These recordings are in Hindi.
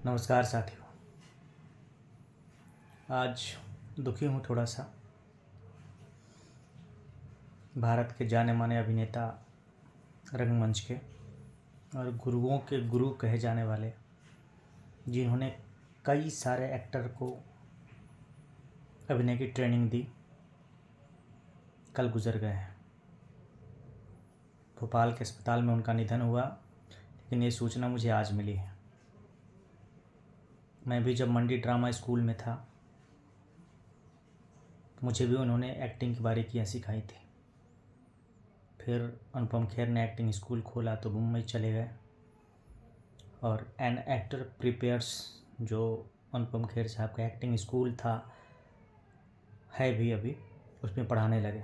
नमस्कार साथियों। आज दुखी हूँ थोड़ा सा। भारत के जाने माने अभिनेता, रंगमंच के और गुरुओं के गुरु कहे जाने वाले, जिन्होंने कई सारे एक्टर को अभिनय की ट्रेनिंग दी, कल गुजर गए हैं। भोपाल के अस्पताल में उनका निधन हुआ, लेकिन ये सूचना मुझे आज मिली है। मैं भी जब मंडी ड्रामा स्कूल में था, मुझे भी उन्होंने एक्टिंग की बारीकियाँ सिखाई थी। फिर अनुपम खेर ने एक्टिंग स्कूल खोला तो मुंबई चले गए, और एन एक्टर प्रिपेयर्स जो अनुपम खेर साहब का एक्टिंग स्कूल था, है भी अभी, उसमें पढ़ाने लगे।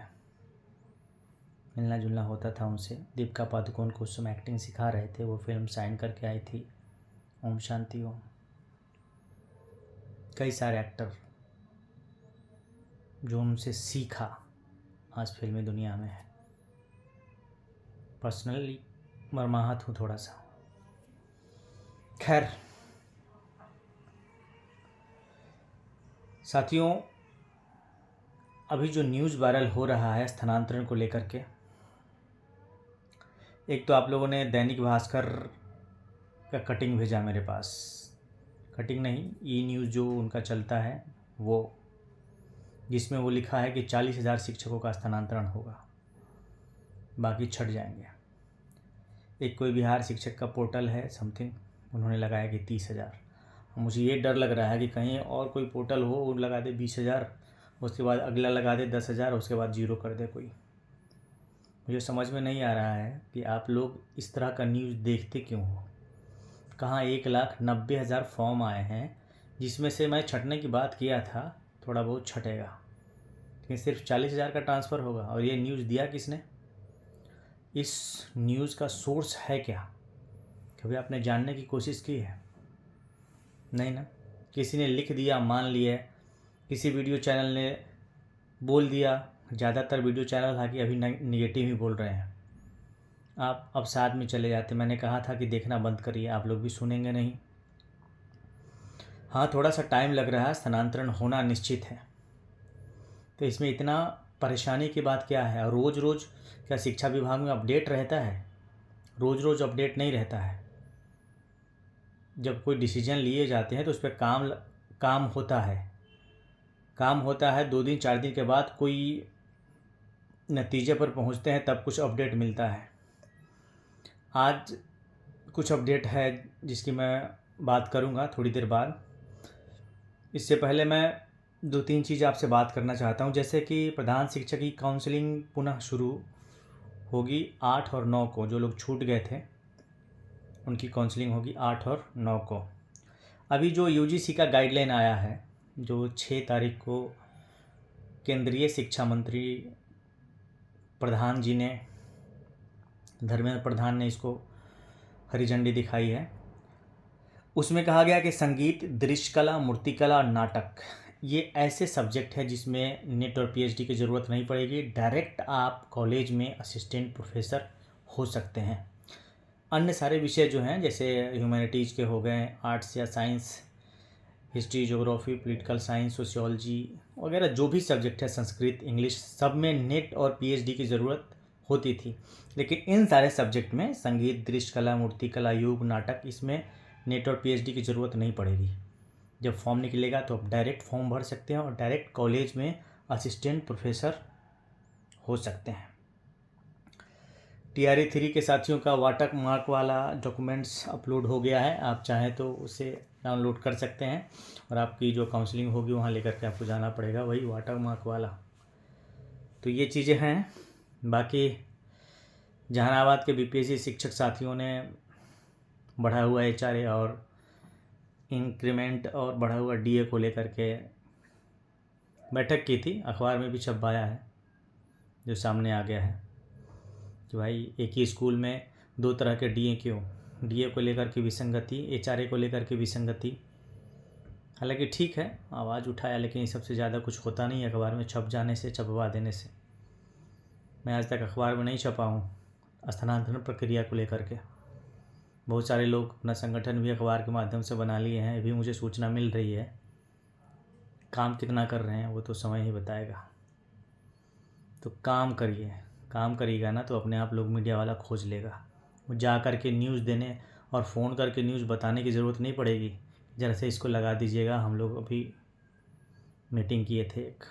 मिलना जुलना होता था उनसे। दीपिका पादुकोण को उस समय एक्टिंग सिखा रहे थे, वो फिल्म साइन करके आई थी, ओम शांति ओम। कई सारे एक्टर जो उनसे सीखा आज फिल्मी दुनिया में है। पर्सनली मर्माहत हूँ थोड़ा सा। खैर साथियों, अभी जो न्यूज़ वायरल हो रहा है स्थानांतरण को लेकर के, एक तो आप लोगों ने दैनिक भास्कर का कटिंग भेजा मेरे पास। कटिंग नहीं, ई न्यूज़ जो उनका चलता है वो, जिसमें वो लिखा है कि 40,000 शिक्षकों का स्थानांतरण होगा, बाकी छट जाएंगे। एक कोई बिहार शिक्षक का पोर्टल है समथिंग, उन्होंने लगाया कि 30,000। मुझे ये डर लग रहा है कि कहीं और कोई पोर्टल हो, वो लगा दे 20,000, उसके बाद अगला लगा दे 10,000, उसके बाद 0 कर दे कोई। मुझे समझ में नहीं आ रहा है कि आप लोग इस तरह का न्यूज़ देखते क्यों हो। कहाँ 1,90,000 फॉर्म आए हैं, जिसमें से मैं छटने की बात किया था, थोड़ा बहुत छटेगा, लेकिन सिर्फ 40,000 का ट्रांसफ़र होगा। और ये न्यूज़ दिया किसने? इस न्यूज़ का सोर्स है क्या? कभी आपने जानने की कोशिश की है? नहीं ना। किसी ने लिख दिया, मान लिया, किसी वीडियो चैनल ने बोल दिया। ज़्यादातर वीडियो चैनल हालांकि अभी नेगेटिव ही बोल रहे हैं। आप अब साथ में चले जाते। मैंने कहा था कि देखना बंद करिए, आप लोग भी सुनेंगे नहीं। हाँ, थोड़ा सा टाइम लग रहा है, स्थानांतरण होना निश्चित है। तो इसमें इतना परेशानी की बात क्या है? और रोज़ रोज़ क्या शिक्षा विभाग में अपडेट रहता है? रोज़ रोज़ अपडेट नहीं रहता है। जब कोई डिसीजन लिए जाते हैं तो उस पर काम होता है। काम होता है 2 दिन 4 दिन के बाद कोई नतीजे पर पहुंचते हैं, तब कुछ अपडेट मिलता है। आज कुछ अपडेट है जिसकी मैं बात करूंगा थोड़ी देर बाद। इससे पहले मैं 2-3 चीज़ आपसे बात करना चाहता हूं। जैसे कि प्रधान शिक्षक की काउंसलिंग पुनः शुरू होगी 8 और 9 को। जो लोग छूट गए थे उनकी काउंसलिंग होगी 8 और 9 को। अभी जो यूजीसी का गाइडलाइन आया है, जो 6 तारीख को केंद्रीय शिक्षा मंत्री प्रधान जी ने, धर्मेंद्र प्रधान ने इसको हरी झंडी दिखाई है, उसमें कहा गया कि संगीत, दृश्य कला, मूर्तिकला और नाटक, ये ऐसे सब्जेक्ट है जिसमें नेट और पीएचडी की ज़रूरत नहीं पड़ेगी। डायरेक्ट आप कॉलेज में असिस्टेंट प्रोफेसर हो सकते हैं। अन्य सारे विषय जो हैं, जैसे ह्यूमैनिटीज़ के हो गए, आर्ट्स या science, history, geography, political science, sociology वगैरह जो भी सब्जेक्ट है, संस्कृत, इंग्लिश, सब में नेट और पीएचडी की ज़रूरत होती थी। लेकिन इन सारे सब्जेक्ट में संगीत, दृश्य कला, मूर्तिकला, योग, नाटक, इसमें नेट और पीएचडी की ज़रूरत नहीं पड़ेगी। जब फॉर्म निकलेगा तो आप डायरेक्ट फॉर्म भर सकते हैं और डायरेक्ट कॉलेज में असिस्टेंट प्रोफेसर हो सकते हैं। TRE 3 के साथियों का वाटर मार्क वाला डॉक्यूमेंट्स अपलोड हो गया है। आप चाहें तो उसे डाउनलोड कर सकते हैं, और आपकी जो काउंसलिंग होगी वहाँ लेकर के आपको जाना पड़ेगा, वही वाटर मार्क वाला। तो ये चीज़ें हैं। बाकी जहानाबाद के बीपीएससी शिक्षक साथियों ने बढ़ा हुआ HRA और इंक्रीमेंट और बढ़ा हुआ DA को लेकर के बैठक की थी। अखबार में भी छपवाया है, जो सामने आ गया है कि भाई एक ही स्कूल में 2 तरह के DA क्यों? DA को लेकर के विसंगति, HRA को लेकर के विसंगति। हालांकि ठीक है, आवाज़ उठाया, लेकिन सबसे ज़्यादा कुछ होता नहीं है अखबार में छप जाने से, छपवा देने से। मैं आज तक अखबार में नहीं छपा हूँ स्थानांतरण प्रक्रिया को लेकर के। बहुत सारे लोग अपना संगठन भी अखबार के माध्यम से बना लिए हैं, ये भी मुझे सूचना मिल रही है। काम कितना कर रहे हैं वो तो समय ही बताएगा। तो काम करिए, काम करिएगा ना तो अपने आप लोग मीडिया वाला खोज लेगा। वो जा कर के न्यूज़ देने और फ़ोन करके न्यूज़ बताने की ज़रूरत नहीं पड़ेगी। ज़रा से इसको लगा दीजिएगा, हम लोग अभी मीटिंग किए थे एक,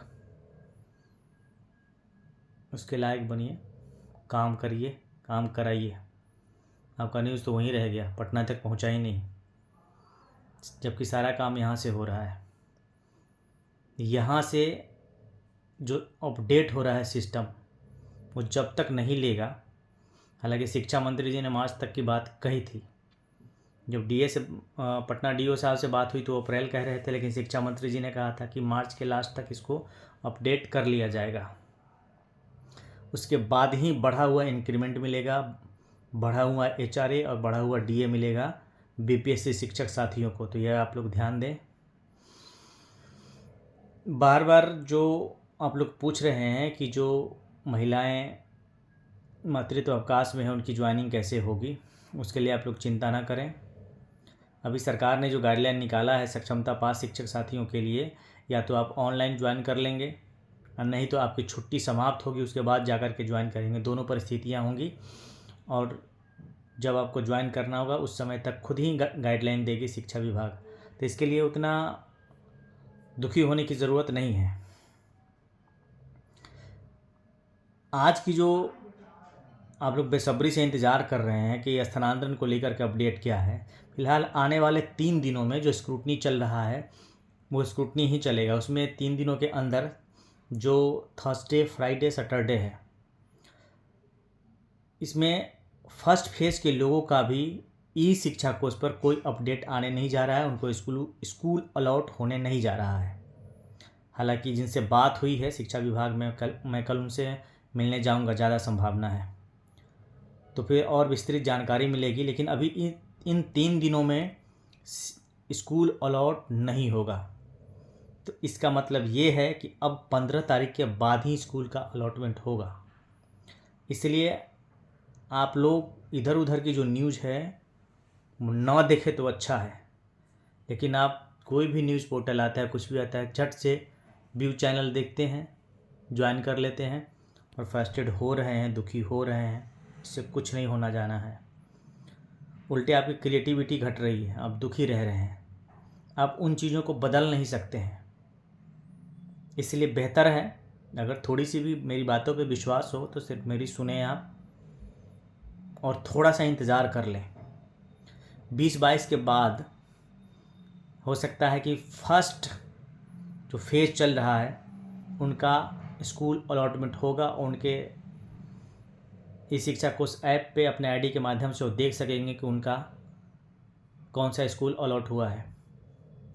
उसके लायक बनिए, काम करिए, काम कराइए। आपका न्यूज़ तो वहीं रह गया, पटना तक पहुंचा ही नहीं, जबकि सारा काम यहाँ से हो रहा है। यहाँ से जो अपडेट हो रहा है सिस्टम, वो जब तक नहीं लेगा, हालांकि शिक्षा मंत्री जी ने मार्च तक की बात कही थी। जब डीए से पटना डीओ साहब से बात हुई तो वो अप्रैल कह रहे थे, लेकिन शिक्षा मंत्री जी ने कहा था कि मार्च के लास्ट तक इसको अपडेट कर लिया जाएगा। उसके बाद ही बढ़ा हुआ इंक्रीमेंट मिलेगा, बढ़ा हुआ एचआरए और बढ़ा हुआ डीए मिलेगा बीपीएससी शिक्षक साथियों को। तो यह आप लोग ध्यान दें। बार बार जो आप लोग पूछ रहे हैं कि जो महिलाएं मातृत्व अवकाश में हैं उनकी ज्वाइनिंग कैसे होगी, उसके लिए आप लोग चिंता ना करें। अभी सरकार ने जो गाइडलाइन निकाला है सक्षमता पास शिक्षक साथियों के लिए, या तो आप ऑनलाइन ज्वाइन कर लेंगे और नहीं तो आपकी छुट्टी समाप्त होगी उसके बाद जाकर के ज्वाइन करेंगे। दोनों परिस्थितियां होंगी और जब आपको ज्वाइन करना होगा उस समय तक खुद ही गाइडलाइन देगी शिक्षा विभाग। तो इसके लिए उतना दुखी होने की ज़रूरत नहीं है। आज की जो आप लोग बेसब्री से इंतज़ार कर रहे हैं कि स्थानांतरण को लेकर के अपडेट क्या है, फिलहाल आने वाले 3 दिनों में जो स्क्रूटनी चल रहा है वो स्क्रूटनी ही चलेगा। उसमें 3 दिनों के अंदर जो थर्सडे, फ्राइडे, सैटरडे है, इसमें फर्स्ट फेज़ के लोगों का भी ई शिक्षा कोष पर कोई अपडेट आने नहीं जा रहा है, उनको स्कूल अलॉट होने नहीं जा रहा है। हालांकि जिनसे बात हुई है शिक्षा विभाग में, मैं कल उनसे मिलने जाऊंगा, ज़्यादा संभावना है, तो फिर और विस्तृत जानकारी मिलेगी। लेकिन अभी इन 3 दिनों में स्कूल अलॉट नहीं होगा। तो इसका मतलब ये है कि अब 15 तारीख के बाद ही स्कूल का अलॉटमेंट होगा। इसलिए आप लोग इधर उधर की जो न्यूज़ है ना देखें तो अच्छा है, लेकिन आप कोई भी न्यूज़ पोर्टल आता है, कुछ भी आता है, झट से व्यू चैनल देखते हैं, ज्वाइन कर लेते हैं और फ्रस्ट्रेट हो रहे हैं, दुखी हो रहे हैं। इससे कुछ नहीं होना जाना है, उल्टे आपकी क्रिएटिविटी घट रही है, आप दुखी रह रहे हैं, आप उन चीज़ों को बदल नहीं सकते हैं। इसलिए बेहतर है अगर थोड़ी सी भी मेरी बातों पे विश्वास हो तो सिर्फ मेरी सुने आप और थोड़ा सा इंतज़ार कर लें। 20-22 के बाद हो सकता है कि फर्स्ट जो फेज़ चल रहा है उनका स्कूल अलॉटमेंट होगा और उनके ई शिक्षा कोष ऐप पे अपने आईडी के माध्यम से वो देख सकेंगे कि उनका कौन सा स्कूल अलॉट हुआ है।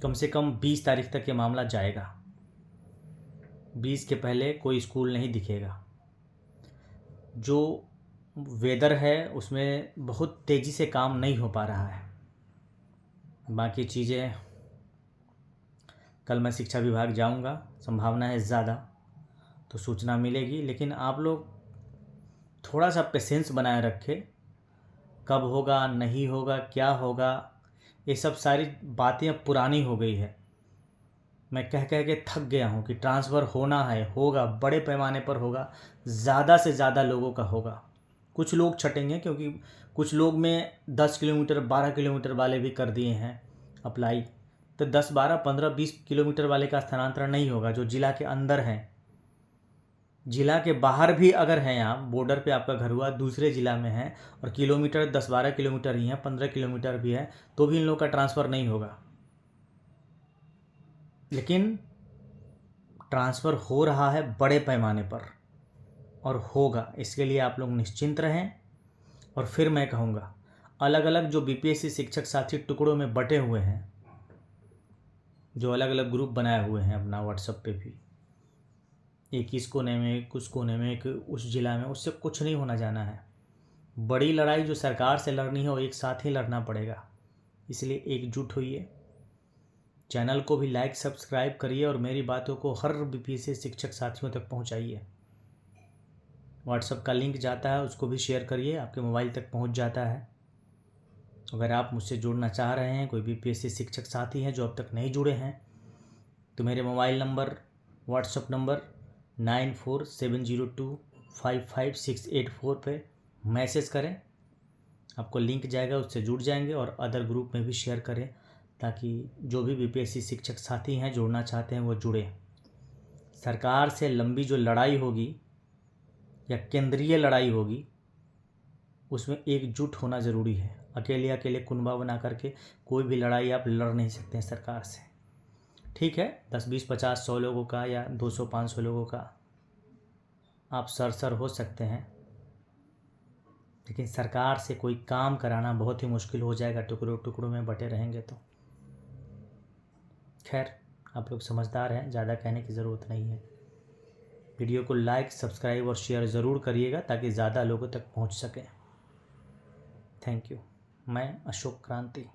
कम से कम 20 तारीख तक ये मामला जाएगा, 20 के पहले कोई स्कूल नहीं दिखेगा। जो वेदर है उसमें बहुत तेज़ी से काम नहीं हो पा रहा है। बाकी चीज़ें कल मैं शिक्षा विभाग जाऊंगा, संभावना है ज़्यादा, तो सूचना मिलेगी। लेकिन आप लोग थोड़ा सा पेशेंस बनाए रखें, कब होगा, नहीं होगा, क्या होगा, ये सब सारी बातें अब पुरानी हो गई है। मैं कह कह के थक गया हूँ कि ट्रांसफ़र होना है, होगा, बड़े पैमाने पर होगा, ज़्यादा से ज़्यादा लोगों का होगा। कुछ लोग छटेंगे क्योंकि कुछ लोग में 10 किलोमीटर 12 किलोमीटर वाले भी कर दिए हैं अप्लाई, तो 10, 12, 15, 20 किलोमीटर वाले का स्थानांतरण नहीं होगा। जो ज़िला के अंदर हैं, ज़िला के बाहर भी अगर हैं, आप बॉर्डर पे आपका घर हुआ दूसरे ज़िला में है और किलोमीटर 10-12 किलोमीटर ही है, 15 किलोमीटर भी है, तो भी इन लोगों का ट्रांसफ़र नहीं होगा। लेकिन ट्रांसफ़र हो रहा है बड़े पैमाने पर और होगा, इसके लिए आप लोग निश्चिंत रहें। और फिर मैं कहूँगा, अलग अलग जो बीपीएससी शिक्षक साथी टुकड़ों में बटे हुए हैं, जो अलग अलग ग्रुप बनाए हुए हैं अपना व्हाट्सएप पे भी, एक इस कोने में, कुछ कोने में, एक उस ज़िला में, उससे कुछ नहीं होना जाना है। बड़ी लड़ाई जो सरकार से लड़नी है वो एक साथ ही लड़ना पड़ेगा। इसलिए एकजुट होइए, चैनल को भी लाइक सब्सक्राइब करिए और मेरी बातों को हर बीपीएससी शिक्षक साथियों तक पहुंचाइए। व्हाट्सएप का लिंक जाता है, उसको भी शेयर करिए, आपके मोबाइल तक पहुंच जाता है। अगर आप मुझसे जुड़ना चाह रहे हैं, कोई बीपीएससी शिक्षक साथी हैं जो अब तक नहीं जुड़े हैं, तो मेरे मोबाइल नंबर, व्हाट्सएप नंबर 9470255684 पे मैसेज करें, आपको लिंक जाएगा, उससे जुड़ जाएंगे। और अदर ग्रुप में भी शेयर करें ताकि जो भी बीपीएससी शिक्षक साथी हैं जुड़ना चाहते हैं वो जुड़े। सरकार से लंबी जो लड़ाई होगी या केंद्रीय लड़ाई होगी, उसमें एकजुट होना ज़रूरी है। अकेले अकेले कुनबा बना करके कोई भी लड़ाई आप लड़ नहीं सकते हैं सरकार से। ठीक है, 10 20 50 100 लोगों का या 200 500 लोगों का आप सर हो सकते हैं, लेकिन सरकार से कोई काम कराना बहुत ही मुश्किल हो जाएगा, टुकड़ों टुकड़ों में बटे रहेंगे तो। खैर, आप लोग समझदार हैं, ज़्यादा कहने की ज़रूरत नहीं है। वीडियो को लाइक, सब्सक्राइब और शेयर ज़रूर करिएगा ताकि ज़्यादा लोगों तक पहुंच सके। Thank you. मैं अशोक क्रांति।